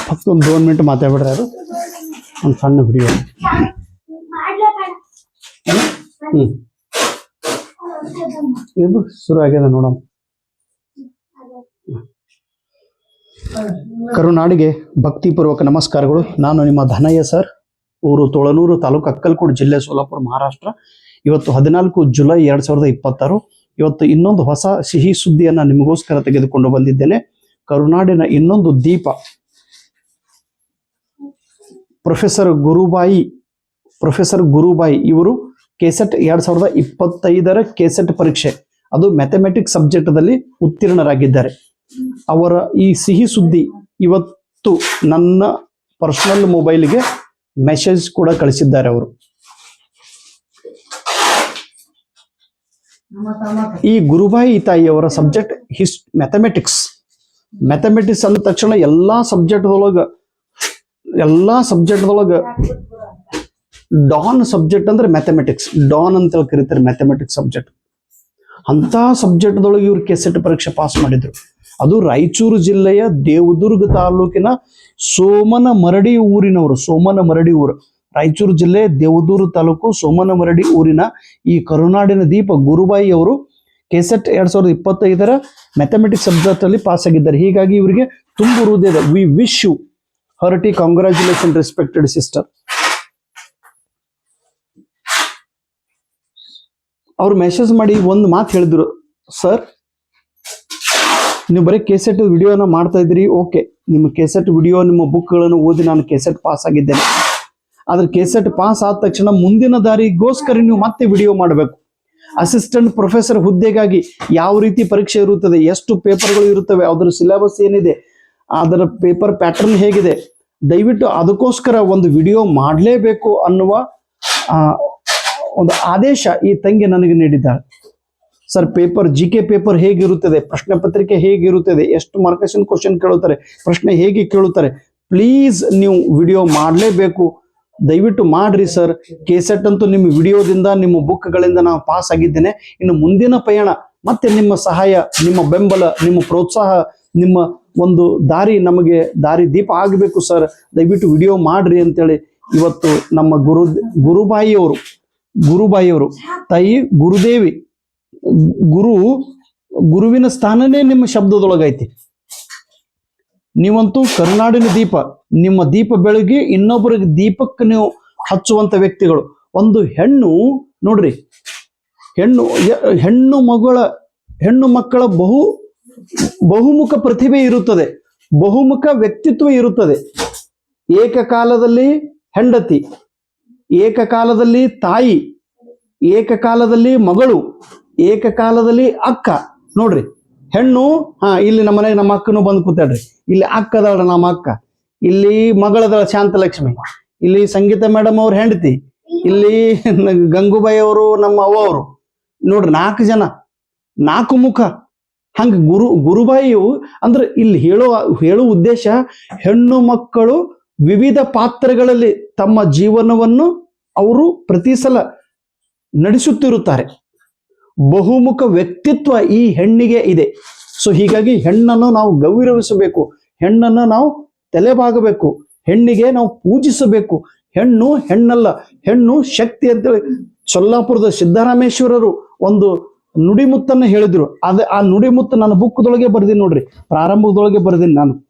फक्त 2 मिनिट ಮಾತಾಡ್ಬಿಡ್ರಿ ಅದು ಒಂದು ಸಣ್ಣ ವಿಡಿಯೋ ಇದು ಶುರು ಆಗಿದೆ ನೋಡೋಣ ಕರುನಾಡಿಗೆ ಭಕ್ತಿಪೂರ್ವಕ ನಮಸ್ಕಾರಗಳು ನಾನು ನಿಮ್ಮ ಧನಯ್ಯ ಸರ್ ಊರು ತೋಳನೂರು ತಾಲೂಕು ಅಕ್ಕಲಕೋಟೆ ಜಿಲ್ಲೆ ಸೋಲಾಪುರ ಮಹಾರಾಷ್ಟ್ರ ಇವತ್ತು 14 ಜುಲೈ 2026 ಇವತ್ತು ಇನ್ನೊಂದು ಹೊಸ ಸಿಹಿ ಸುದ್ದಿಯನ್ನು ನಿಮಗೋಸ್ಕರ ತೆಗೆದುಕೊಂಡು ಬಂದಿದ್ದೇನೆ ಕರುನಾಡಿನ ಇನ್ನೊಂದು ದೀಪ ಪ್ರೊಫೆಸರ್ ಗುರುಬಾಯಿ ಇವರು ಕೆಸೆಟ್ 2025 ಕೆಸೆಟ್ ಪರೀಕ್ಷೆ ಅದು ಮ್ಯಾಥಮೆಟಿಕ್ಸ್ ಸಬ್ಜೆಕ್ಟ್ದಲ್ಲಿ ಉತ್ತೀರ್ಣರಾಗಿದ್ದಾರೆ ಅವರ ಈ ಸಿಹಿ ಸುದ್ದಿ ಇವತ್ತು ನನ್ನ ಪರ್ಸನಲ್ ಮೊಬೈಲ್ಗೆ ಮೆಸೇಜ್ ಕೂಡ ಕಳಿಸಿದ್ದಾರೆ ಅವರು ಈ ಗುರುಬಾಯಿ ತಾಯಿಯವರ ಸಬ್ಜೆಕ್ಟ್ ಮ್ಯಾಥಮೆಟಿಕ್ಸ್ ಅಂದ ತಕ್ಷಣ ಎಲ್ಲಾ ಸಬ್ಜೆಕ್ಟ್ದೊಳಗ ಡಾನ್ ಸಬ್ಜೆಕ್ಟ್ ಅಂದ್ರೆ ಮ್ಯಾಥಮೆಟಿಕ್ಸ್ ಡಾನ್ ಅಂತ ಕರೀತಾರೆ ಮ್ಯಾಥಮೆಟಿಕ್ಸ್ ಸಬ್ಜೆಕ್ಟ್ ಅಂತ ಸಬ್ಜೆಕ್ಟ್ದೊಳಗೆ ಇವ್ರು ಕೆಸೆಟ್ ಪರೀಕ್ಷೆ ಪಾಸ್ ಮಾಡಿದ್ರು ಅದು ರಾಯಚೂರು ಜಿಲ್ಲೆಯ ದೇವದುರ್ಗ ತಾಲೂಕಿನ ಸೋಮನಮರಡಿ ಊರಿನವರು ರಾಯಚೂರು ಜಿಲ್ಲೆ ದೇವದೂರು ತಾಲೂಕು ಸೋಮನಮರಡಿ ಊರಿನ ಈ ಕರುನಾಡಿನ ದೀಪ ಗುರುಬಾಯಿ ಅವರು ಕೆಸೆಟ್ 2025 ಮ್ಯಾಥಮೆಟಿಕ್ಸ್ ಸಬ್ಜೆಕ್ಟ್ ಅಲ್ಲಿ ಪಾಸ್ ಆಗಿದ್ದಾರೆ ಹೀಗಾಗಿ ಇವರಿಗೆ ತುಂಬು ಹೃದಯದ we wish you hearty congratulation respected sister ಅವ್ರು ಮೆಸೇಜ್ ಮಾಡಿ ಒಂದು ಮಾತು ಹೇಳಿದ್ರು ಸರ್ ನೀವು ಬರೀ ಕೆಸೆಟ್ ವಿಡಿಯೋನ ಮಾಡ್ತಾ ಇದ್ರಿ ಓಕೆ ನಿಮ್ಮ ಕೆಸೆಟ್ ವಿಡಿಯೋ ನಿಮ್ಮ ಬುಕ್ಗಳನ್ನು ಓದಿ ನಾನು ಕೆಸೆಟ್ ಪಾಸ್ ಆಗಿದ್ದೇನೆ ಆದ್ರೆ ಕೆಸೆಟ್ ಪಾಸ್ ಆದ ತಕ್ಷಣ ಮುಂದಿನ ದಾರಿಗೋಸ್ಕರ ನೀವು ಮತ್ತೆ ವಿಡಿಯೋ ಮಾಡಬೇಕು ಅಸಿಸ್ಟೆಂಟ್ ಪ್ರೊಫೆಸರ್ ಹುದ್ದೆಗಾಗಿ ಯಾವ ರೀತಿ ಪರೀಕ್ಷೆ ಇರುತ್ತದೆ ಎಷ್ಟು ಪೇಪರ್ಗಳು ಇರುತ್ತವೆ ಅದರ ಸಿಲೆಬಸ್ ಏನಿದೆ ಅದರ ಪೇಪರ್ ಪ್ಯಾಟರ್ನ್ ಹೇಗಿದೆ ದಯವಿಟ್ಟು ಅದಕ್ಕೋಸ್ಕರ ಒಂದು ವಿಡಿಯೋ ಮಾಡಲೇಬೇಕು ಅನ್ನುವ ಒಂದು ಆದೇಶ ಈ ತಂಗಿ ನನಗೆ ನೀಡಿದ್ದಾಳೆ ಸರ್ GK ಪೇಪರ್ ಹೇಗಿರುತ್ತದೆ ಪ್ರಶ್ನೆ ಪತ್ರಿಕೆ ಹೇಗಿರುತ್ತದೆ ಎಷ್ಟು ಮಾರ್ಕೇಶನ್ ಕ್ವಶನ್ ಕೇಳುತ್ತಾರೆ ಪ್ರಶ್ನೆ ಹೇಗೆ ಕೇಳುತ್ತಾರೆ ಪ್ಲೀಸ್ ನೀವು ವಿಡಿಯೋ ಮಾಡಲೇಬೇಕು ದಯವಿಟ್ಟು ಮಾಡ್ರಿ ಸರ್ ಕೆಸೆಟ್ ಅಂತೂ ನಿಮ್ಮ ವಿಡಿಯೋದಿಂದ ನಿಮ್ಮ ಬುಕ್ಗಳಿಂದ ನಾನು ಪಾಸ್ ಆಗಿದ್ದೇನೆ ಇನ್ನು ಮುಂದಿನ ಪಯಣ ಮತ್ತೆ ನಿಮ್ಮ ಸಹಾಯ ನಿಮ್ಮ ಬೆಂಬಲ ನಿಮ್ಮ ಪ್ರೋತ್ಸಾಹ ನಿಮ್ಮ ಒಂದು ನಮಗೆ ದಾರಿ ದೀಪ ಆಗಬೇಕು ಸರ್ ದಯವಿಟ್ಟು ವಿಡಿಯೋ ಮಾಡ್ರಿ ಅಂತೇಳಿ ಇವತ್ತು ನಮ್ಮ ಗುರುಬಾಯಿಯವರು ತಾಯಿ ಗುರುದೇವಿ ಗುರುವಿನ ಸ್ಥಾನನೇ ನಿಮ್ಮ ಶಬ್ದದೊಳಗೈತಿ ನೀವಂತೂ ಕರುನಾಡಿನ ದೀಪ ನಿಮ್ಮ ದೀಪ ಬೆಳಗಿ ಇನ್ನೊಬ್ಬರಿಗೆ ದೀಪಕ್ಕೆ ನೀವು ಹಚ್ಚುವಂತ ವ್ಯಕ್ತಿಗಳು ಒಂದು ಹೆಣ್ಣು ನೋಡ್ರಿ ಹೆಣ್ಣು ಮಕ್ಕಳ ಬಹುಮುಖ ಪ್ರತಿಭೆ ಇರುತ್ತದೆ ಬಹುಮುಖ ವ್ಯಕ್ತಿತ್ವ ಇರುತ್ತದೆ ಏಕಕಾಲದಲ್ಲಿ ಹೆಂಡತಿ ಏಕಕಾಲದಲ್ಲಿ ತಾಯಿ ಏಕಕಾಲದಲ್ಲಿ ಮಗಳು ಏಕಕಾಲದಲ್ಲಿ ಅಕ್ಕ ನೋಡ್ರಿ ಹೆಣ್ಣು ಇಲ್ಲಿ ನಮ್ಮ ಮನೆಗೆ ನಮ್ಮ ಅಕ್ಕನು ಬಂದು ಕೂತಾಡ್ರಿ ಇಲ್ಲಿ ಅಕ್ಕದಾಳ ನಮ್ಮ ಅಕ್ಕ ಇಲ್ಲಿ ಮಗಳದಾಳ ಶಾಂತಲಕ್ಷ್ಮಿ ಇಲ್ಲಿ ಸಂಗೀತ ಮೇಡಮ್ ಅವ್ರ ಹೆಂಡತಿ ಇಲ್ಲಿ ಗಂಗೂಬಾಯಿ ಅವರು ನಮ್ಮ ಅವ್ವ ಅವರು ನೋಡ್ರಿ 4 ಜನ 4 ಮುಖ ಹಂಗ ಗುರುಬಾಯಿಯು ಅಂದ್ರೆ ಇಲ್ಲಿ ಹೇಳುವ ಉದ್ದೇಶ ಹೆಣ್ಣು ಮಕ್ಕಳು ವಿವಿಧ ಪಾತ್ರಗಳಲ್ಲಿ ತಮ್ಮ ಜೀವನವನ್ನು ಅವರು ಪ್ರತಿ ಸಲ ನಡೆಸುತ್ತಿರುತ್ತಾರೆ ಬಹುಮುಖ ವ್ಯಕ್ತಿತ್ವ ಈ ಹೆಣ್ಣಿಗೆ ಇದೆ ಸೊ ಹೀಗಾಗಿ ಹೆಣ್ಣನ್ನು ನಾವು ಗೌರವಿಸಬೇಕು ಹೆಣ್ಣನ್ನು ನಾವು ತಲೆಬಾಗಬೇಕು ಹೆಣ್ಣಿಗೆ ನಾವು ಪೂಜಿಸಬೇಕು ಹೆಣ್ಣಲ್ಲ ಹೆಣ್ಣು ಶಕ್ತಿ ಅಂತೇಳಿ ಸೊಲ್ಲಾಪುರದ ಸಿದ್ದರಾಮೇಶ್ವರರು ಒಂದು ನುಡಿಮುತ್ತನ್ನು ಹೇಳಿದ್ರು ಆ ನುಡಿಮುತ್ತು ನನ್ನ ಬುಕ್ದೊಳಗೆ ಬರ್ದೀನಿ ನೋಡ್ರಿ ಪ್ರಾರಂಭದೊಳಗೆ ಬರ್ದೀನಿ ನಾನು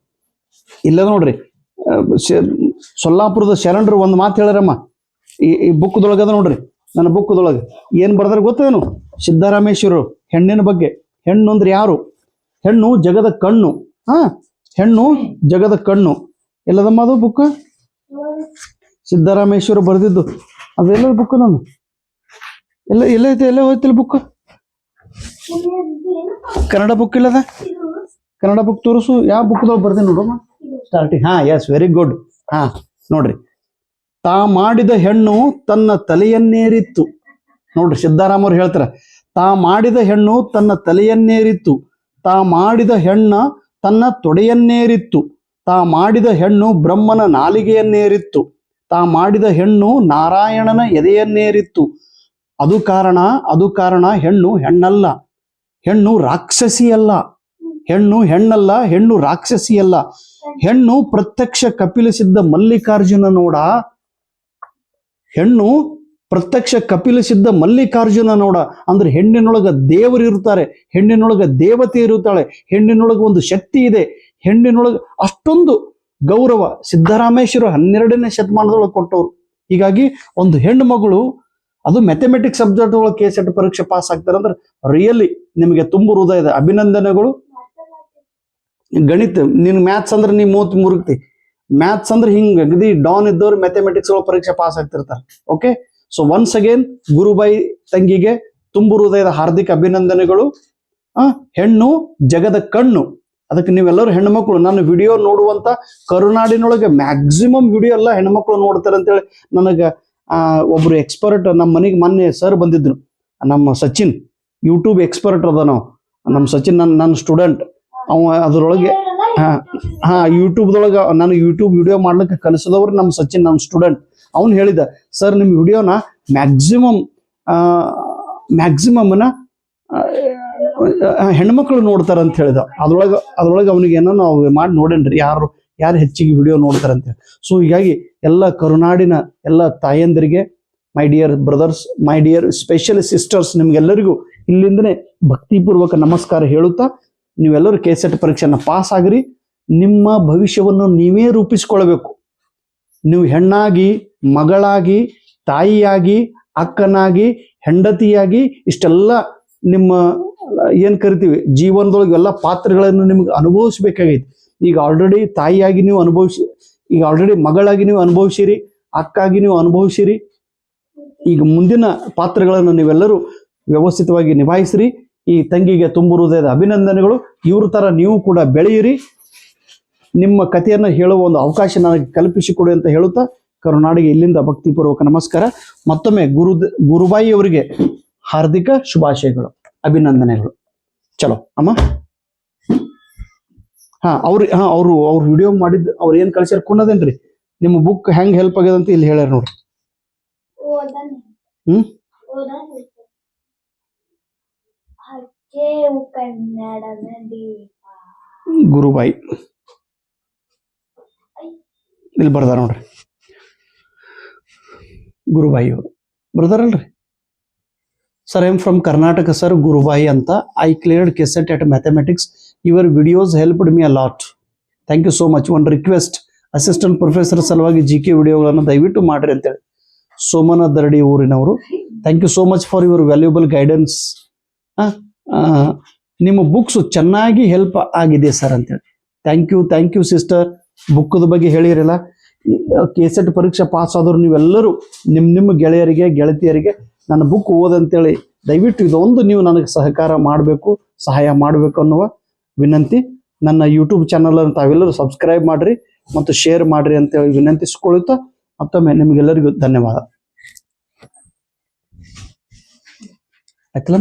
ಇಲ್ಲ ನೋಡ್ರಿ ಸೊಲ್ಲಾಪುರದ ಶರಣರು ಒಂದು ಮಾತು ಹೇಳರಮ್ಮ ಈ ಬುಕ್ದೊಳಗದ ನೋಡ್ರಿ ನನ್ನ ಬುಕ್ದೊಳಗೆ ಏನ್ ಬರ್ದಾರ ಗೊತ್ತೇನು ಸಿದ್ದರಾಮೇಶ್ವರರು ಹೆಣ್ಣಿನ ಬಗ್ಗೆ ಹೆಣ್ಣು ಅಂದ್ರೆ ಯಾರು ಹೆಣ್ಣು ಜಗದ ಕಣ್ಣು ಹೆಣ್ಣು ಜಗದ ಕಣ್ಣು ಎಲ್ಲದಮ್ಮ ಅದು ಬುಕ್ ಸಿದ್ದರಾಮೇಶ್ವರ ಬರೆದಿದ್ದು ಅದೆಲ್ಲ ಬುಕ್ ನಾನು ಎಲ್ಲ ಹೋಯ್ತಿಲ್ಲ ಬುಕ್ ಕನ್ನಡ ಬುಕ್ ಇಲ್ಲದ ಕನ್ನಡ ಬುಕ್ ತೋರಿಸು ಯಾವ ಬುಕ್ದೊಳಗೆ ಬರ್ದೆ ನೋಡಮ್ಮ ಸ್ಟಾರ್ಟಿಂಗ್ ಎಸ್ ವೆರಿ ಗುಡ್ ನೋಡ್ರಿ ತಾ ಮಾಡಿದ ಹೆಣ್ಣು ತನ್ನ ತಲೆಯನ್ನೇರಿತ್ತು ನೋಡ್ರಿ ಸಿದ್ದರಾಮವ್ರು ಹೇಳ್ತಾರ ತಾ ಮಾಡಿದ ಹೆಣ್ಣು ತನ್ನ ತಲೆಯನ್ನೇರಿತ್ತು ತಾ ಮಾಡಿದ ಹೆಣ್ಣ ತನ್ನ ತೊಡೆಯನ್ನೇರಿತ್ತು ತಾ ಮಾಡಿದ ಹೆಣ್ಣು ಬ್ರಹ್ಮನ ನಾಲಿಗೆಯನ್ನೇರಿತ್ತು ತಾ ಮಾಡಿದ ಹೆಣ್ಣು ನಾರಾಯಣನ ಎದೆಯನ್ನೇರಿತ್ತು ಅದು ಕಾರಣ ಹೆಣ್ಣು ಹೆಣ್ಣಲ್ಲ ಹೆಣ್ಣು ರಾಕ್ಷಸಿಯಲ್ಲ ಹೆಣ್ಣು ಹೆಣ್ಣಲ್ಲ, ಹೆಣ್ಣು ರಾಕ್ಷಸಿ ಅಲ್ಲ. ಹೆಣ್ಣು ಪ್ರತ್ಯಕ್ಷ ಕಪಿಲಿಸಿದ್ದ ಮಲ್ಲಿಕಾರ್ಜುನ ನೋಡ. ಹೆಣ್ಣು ಪ್ರತ್ಯಕ್ಷ ಕಪಿಲಿಸಿದ್ದ ಮಲ್ಲಿಕಾರ್ಜುನ ನೋಡ. ಅಂದ್ರೆ ಹೆಣ್ಣಿನೊಳಗ ದೇವರು ಇರ್ತಾರೆ, ಹೆಣ್ಣಿನೊಳಗ ದೇವತೆ ಇರುತ್ತಾಳೆ, ಹೆಣ್ಣಿನೊಳಗ ಒಂದು ಶಕ್ತಿ ಇದೆ, ಹೆಣ್ಣಿನೊಳಗ ಅಷ್ಟೊಂದು ಗೌರವ ಸಿದ್ದರಾಮೇಶ್ವರ 12ನೇ ಶತಮಾನದೊಳಗೆ ಕೊಟ್ಟವರು. ಹೀಗಾಗಿ ಒಂದು ಹೆಣ್ಣು ಮಗಳು ಅದು ಮ್ಯಾಥಮೆಟಿಕ್ಸ್ ಸಬ್ಜೆಕ್ಟ್ ಒಳಗೆ KCET ಪರೀಕ್ಷೆ ಪಾಸ್ ಆಗ್ತಾರೆ ಅಂದ್ರೆ ರಿಯಲಿ ನಿಮಗೆ ತುಂಬ ಹೃದಯದ ಅಭಿನಂದನೆಗಳು. ಗಣಿತ ನಿನ್ ಮ್ಯಾಥ್ಸ್ ಅಂದ್ರೆ ನೀ ಮೂತ್ ಮುರುಗ್ತಿ. ಮ್ಯಾಥ್ಸ್ ಅಂದ್ರೆ ಹಿಂಗ ಅಗದಿ ಡಾನ್ ಇದ್ದವ್ರು ಮ್ಯಾಥಮೆಟಿಕ್ಸ್ ಒಳಗೆ ಪರೀಕ್ಷೆ ಪಾಸ್ ಆಗ್ತಿರ್ತಾರೆ. Okay, so once again Gurubai ತಂಗಿಗೆ ತುಂಬು ಹೃದಯದ ಹಾರ್ದಿಕ ಅಭಿನಂದನೆಗಳು. ಹೆಣ್ಣು ಜಗದ ಕಣ್ಣು. ಅದಕ್ಕೆ ನೀವೆಲ್ಲರೂ ಹೆಣ್ಮಕ್ಳು ನನ್ನ ವಿಡಿಯೋ ನೋಡುವಂತ ಕರುನಾಡಿನೊಳಗೆ ಮ್ಯಾಕ್ಸಿಮಮ್ ವಿಡಿಯೋ ಎಲ್ಲ ಹೆಣ್ಮಕ್ಳು ನೋಡ್ತಾರೆ ಅಂತೇಳಿ ನನಗೆ ಒಬ್ರು ಎಕ್ಸ್ಪರ್ಟ್ ನಮ್ಮ ಮನೆಗೆ ಮೊನ್ನೆ ಸರ್ ಬಂದಿದ್ರು. ನಮ್ಮ ಸಚಿನ್ ಯೂಟ್ಯೂಬ್ ಎಕ್ಸ್ಪರ್ಟ್ ಅದ. ನಮ್ಮ ಸಚಿನ್ ನನ್ನ ಸ್ಟೂಡೆಂಟ್. ಅವ ಅದ್ರೊಳಗೆ ಯೂಟ್ಯೂಬ್ದೊಳಗೆ ನನಗೆ ಯೂಟ್ಯೂಬ್ ವಿಡಿಯೋ ಮಾಡ್ಲಿಕ್ಕೆ ಕಲಿಸಿದವ್ರು ನಮ್ಮ ಸಚಿನ್, ನನ್ನ ಸ್ಟೂಡೆಂಟ್. ಅವ್ನು ಹೇಳಿದ, ಸರ್ ನಿಮ್ಮ ವಿಡಿಯೋನ ಮ್ಯಾಕ್ಸಿಮಮ್ನ ಹೆಣ್ಮಕ್ಳು ನೋಡ್ತಾರ ಅಂತ ಹೇಳಿದ. ಅದ್ರೊಳಗೆ ಅವನಿಗೆ ಏನೋ ನಾವು ಮಾಡಿ ನೋಡೇನ್ರಿ ಯಾರು ಹೆಚ್ಚಿಗೆ ವಿಡಿಯೋ ನೋಡ್ತಾರಂತೆ. ಸೊ ಹೀಗಾಗಿ ಎಲ್ಲ ಕರುನಾಡಿನ ಎಲ್ಲ ತಾಯಂದರಿಗೆ, my dear brothers, my dear special sisters, ನಿಮ್ಗೆಲ್ಲರಿಗೂ ಇಲ್ಲಿಂದನೇ ಭಕ್ತಿಪೂರ್ವಕ ನಮಸ್ಕಾರ ಹೇಳುತ್ತಾ, ನೀವೆಲ್ಲರೂ KCET ಪರೀಕ್ಷೆನ ಪಾಸ್ ಆಗ್ರಿ. ನಿಮ್ಮ ಭವಿಷ್ಯವನ್ನು ನೀವೇ ರೂಪಿಸ್ಕೊಳ್ಬೇಕು. ನೀವು ಹೆಣ್ಣಾಗಿ, ಮಗಳಾಗಿ, ತಾಯಿಯಾಗಿ, ಅಕ್ಕನಾಗಿ, ಹೆಂಡತಿಯಾಗಿ ಇಷ್ಟೆಲ್ಲ ನಿಮ್ಮ ಏನ್ ಕರಿತೀವಿ ಜೀವನದೊಳಗೆ ಎಲ್ಲ ಪಾತ್ರಗಳನ್ನು ನಿಮ್ಗೆ ಅನುಭವಿಸ್ಬೇಕಾಗೈತಿ. ಈಗ ಆಲ್ರೆಡಿ ತಾಯಿಯಾಗಿ ನೀವು ಈಗ ಆಲ್ರೆಡಿ ಮಗಳಾಗಿ ನೀವು ಅನುಭವಿಸಿರಿ, ಅಕ್ಕಾಗಿ ನೀವು ಅನುಭವಿಸಿರಿ. ಈಗ ಮುಂದಿನ ಪಾತ್ರಗಳನ್ನು ನೀವೆಲ್ಲರೂ ವ್ಯವಸ್ಥಿತವಾಗಿ ನಿಭಾಯಿಸ್ರಿ. ಈ ತಂಗಿಗೆ ತುಂಬು ಹೃದಯದ ಅಭಿನಂದನೆಗಳು. ಇವ್ರ ತರ ನೀವು ಕೂಡ ಬೆಳೆಯಿರಿ. ನಿಮ್ಮ ಕಥೆಯನ್ನು ಹೇಳುವ ಒಂದು ಅವಕಾಶ ನನಗೆ ಕಲ್ಪಿಸಿಕೊಡಿ ಅಂತ ಹೇಳುತ್ತಾ ಕರುನಾಡಿಗೆ ಇಲ್ಲಿಂದ ಭಕ್ತಿಪೂರ್ವಕ ನಮಸ್ಕಾರ. ಮತ್ತೊಮ್ಮೆ ಗುರುಬಾಯಿ ಅವರಿಗೆ ಹಾರ್ದಿಕ ಶುಭಾಶಯಗಳು, ಅಭಿನಂದನೆಗಳು. ಚಲೋ ಅಮ್ಮ. ಅವ್ರು ವಿಡಿಯೋ ಮಾಡಿದ್ ಅವ್ರು ಏನ್ ಕಳ್ಸ್ಯಾರ ಕುನ್ನದೇನ್ರಿ, ನಿಮ್ಮ ಬುಕ್ ಹೆಂಗ್ ಹೆಲ್ಪ್ ಆಗ್ಯದ ಅಂತ ಇಲ್ಲಿ ಹೇಳ್ಯಾರ ನೋಡ್ರಿ. ಗುರುಬಾಯಿ ಇಲ್ಲಿ ಬರ್ದಾರ ನೋಡ್ರಿ. ಗುರುಬಾಯಿ ಅವರು ಬರ್ದಾರಲ್ರಿ. Sir, I am from Karnataka, sir, Gurubai Anta. I cleared KCET at mathematics. Your videos helped me a lot. Thank you so much. One request, assistant professor ಸಲುವಾಗಿ GK ವಿಡಿಯೋಗಳನ್ನು ದಯವಿಟ್ಟು ಮಾಡ್ರಿ ಅಂತೇಳಿ ಸೋಮನ ದರಡಿ ಊರಿನವರು. Thank you so much for your valuable guidance. ನಿಮ್ಮ books ಚೆನ್ನಾಗಿ ಹೆಲ್ಪ್ ಆಗಿದೆ ಸರ್ ಅಂತೇಳಿ. Thank you sister. ಬುಕ್ದ ಬಗ್ಗೆ ಹೇಳಿರಲ್ಲ. KCET ಪರೀಕ್ಷೆ ಪಾಸ್ ಆದವರು ನೀವೆಲ್ಲರೂ ನಿಮ್ಮ ಗೆಳೆಯರಿಗೆ ಗೆಳತಿಯರಿಗೆ ನನ್ನ ಬುಕ್ ಓದಂತೇಳಿ ದಯವಿಟ್ಟು ಇದೊಂದು ನೀವು ನನಗೆ ಸಹಾಯ ಮಾಡಬೇಕು ಅನ್ನುವ ವಿನಂತಿ. ನನ್ನ ಯೂಟ್ಯೂಬ್ ಚಾನಲ್ ಅನ್ನು ತಾವೆಲ್ಲರೂ ಸಬ್ಸ್ಕ್ರೈಬ್ ಮಾಡ್ರಿ ಮತ್ತು ಶೇರ್ ಮಾಡ್ರಿ ಅಂತೇಳಿ ವಿನಂತಿಸಿಕೊಳ್ಳುತ್ತಾ ಮತ್ತೊಮ್ಮೆ ನಿಮಗೆಲ್ಲರಿಗೂ ಧನ್ಯವಾದ. ಆಯ್ತಲ್ಲ?